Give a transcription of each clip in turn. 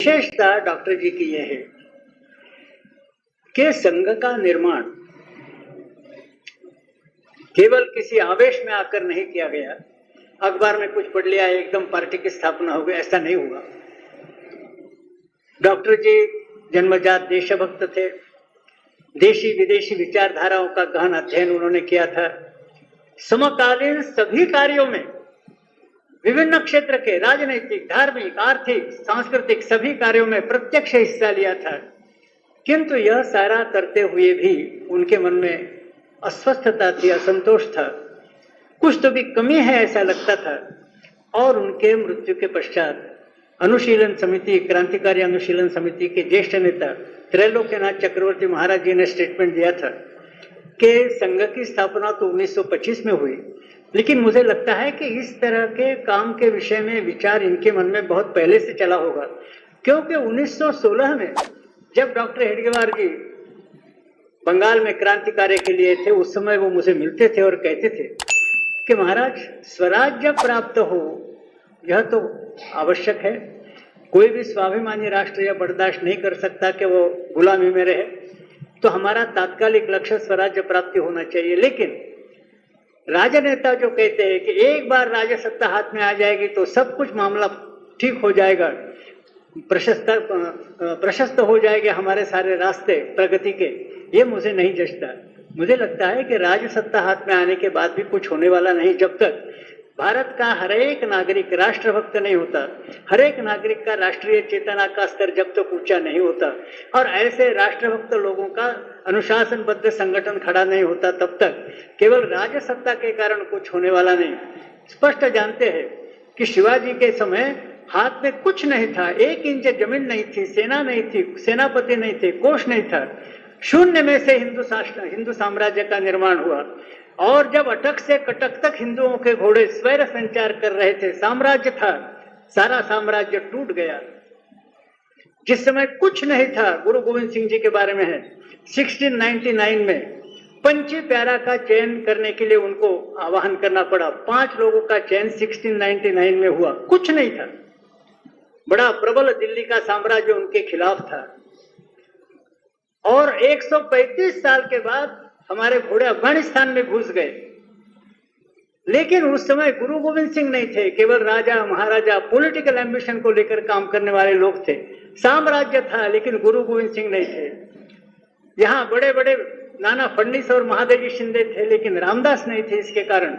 विशेषता डॉक्टर जी की यह है कि संघ का निर्माण केवल किसी आवेश में आकर नहीं किया गया, अखबार में कुछ पढ़ लिया एकदम पार्टी की स्थापना हो गई, ऐसा नहीं हुआ। डॉक्टर जी जन्मजात देशभक्त थे। देशी विदेशी विचारधाराओं का गहन अध्ययन उन्होंने किया था। समकालीन सभी कार्यों में, विभिन्न क्षेत्र के राजनीतिक, धार्मिक, आर्थिक, सांस्कृतिक सभी कार्यों में प्रत्यक्ष हिस्सा लिया था। किंतु यह सारा करते हुए भी उनके मन में अस्वस्थता थी, असंतोष था, कुछ तो भी कमी है ऐसा लगता था। और उनके मृत्यु के पश्चात अनुशीलन समिति, क्रांतिकारी अनुशीलन समिति के ज्येष्ठ नेता त्रैलोक्यनाथ चक्रवर्ती महाराज जी ने स्टेटमेंट दिया था कि संघ की स्थापना तो 1925 में हुई, लेकिन मुझे लगता है कि इस तरह के काम के विषय में विचार इनके मन में बहुत पहले से चला होगा, क्योंकि 1916 में जब डॉक्टर हेडगेवार जी बंगाल में क्रांति कार्य के लिए थे, उस समय वो मुझे मिलते थे और कहते थे कि महाराज स्वराज्य प्राप्त हो यह तो आवश्यक है, कोई भी स्वाभिमानी राष्ट्र यह बर्दाश्त नहीं कर सकता कि वो गुलामी में रहे, तो हमारा तात्कालिक लक्ष्य स्वराज्य प्राप्ति होना चाहिए। लेकिन राजनेता जो कहते हैं कि एक बार राजसत्ता हाथ में आ जाएगी तो सब कुछ मामला ठीक हो जाएगा, प्रशस्त हो जाएंगे हमारे सारे रास्ते प्रगति के, ये मुझे नहीं जचता। मुझे लगता है कि राजसत्ता हाथ में आने के बाद भी कुछ होने वाला नहीं, जब तक भारत का हर एक नागरिक राष्ट्रभक्त नहीं होता, हर एक नागरिक का राष्ट्रीय चेतना का स्तर जब तक ऊंचा नहीं होता और ऐसे राष्ट्रभक्त लोगों का अनुशासनबद्ध संगठन खड़ा नहीं होता, तब तक केवल राजसत्ता के कारण कुछ होने वाला नहीं। स्पष्ट जानते हैं कि शिवाजी के समय हाथ में कुछ नहीं था, 1 इंच जमीन नहीं थी, सेना नहीं थी, सेनापति नहीं थे, कोष नहीं था, शून्य में से हिंदू साम्राज्य का निर्माण हुआ। और जब अटक से कटक तक हिंदुओं के घोड़े स्वैर संचार कर रहे थे, साम्राज्य था, सारा साम्राज्य टूट गया। जिस समय कुछ नहीं था, गुरु गोविंद सिंह जी के बारे में है, 1699 में पंची प्यारा का चयन करने के लिए उनको आह्वान करना पड़ा। 5 लोगों का चयन 1699 में हुआ, कुछ नहीं था। बड़ा प्रबल दिल्ली का साम्राज्य उनके खिलाफ था। और 135 साल के बाद हमारे घोड़े अफगानिस्तान में घुस गए। लेकिन उस समय गुरु गोविंद सिंह नहीं थे, केवल राजा महाराजा पॉलिटिकल एम्बिशन को लेकर काम करने वाले लोग थे। साम्राज्य था लेकिन गुरु गोविंद सिंह नहीं थे। यहाँ बड़े बड़े नाना फडणवीस और महादजी शिंदे थे, लेकिन रामदास नहीं थे। इसके कारण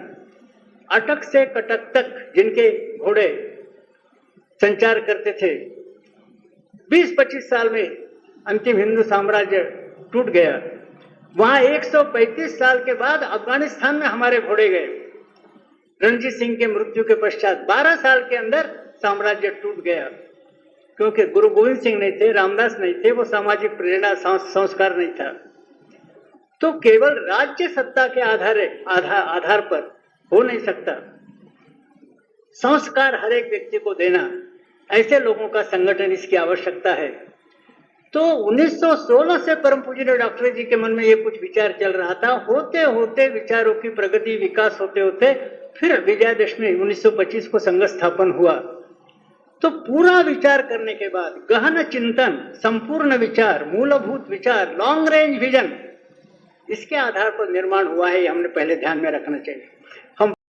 अटक से कटक तक जिनके घोड़े संचार करते थे, 20-25 साल में अंतिम हिंदू साम्राज्य टूट गया। वहां 135 साल के बाद अफगानिस्तान में हमारे घोड़े गए। रणजीत सिंह के मृत्यु के पश्चात 12 साल के अंदर साम्राज्य टूट गया, क्योंकि गुरु गोविंद सिंह नहीं थे, रामदास नहीं थे, वो सामाजिक प्रेरणा संस्कार नहीं था। तो केवल राज्य सत्ता के आधार पर हो नहीं सकता। संस्कार हर एक व्यक्ति को देना, ऐसे लोगों का संगठन इसकी आवश्यकता है। तो 1916 से परम पूज्य डॉक्टर जी के मन में ये कुछ विचार चल रहा था। होते होते विचारों की प्रगति, विकास होते होते फिर विजयादशमी 1925 को संघ स्थापन हुआ। तो पूरा विचार करने के बाद, गहन चिंतन, संपूर्ण विचार, मूलभूत विचार, लॉन्ग रेंज विजन, इसके आधार पर निर्माण हुआ है, ये हमने पहले ध्यान में रखना चाहिए।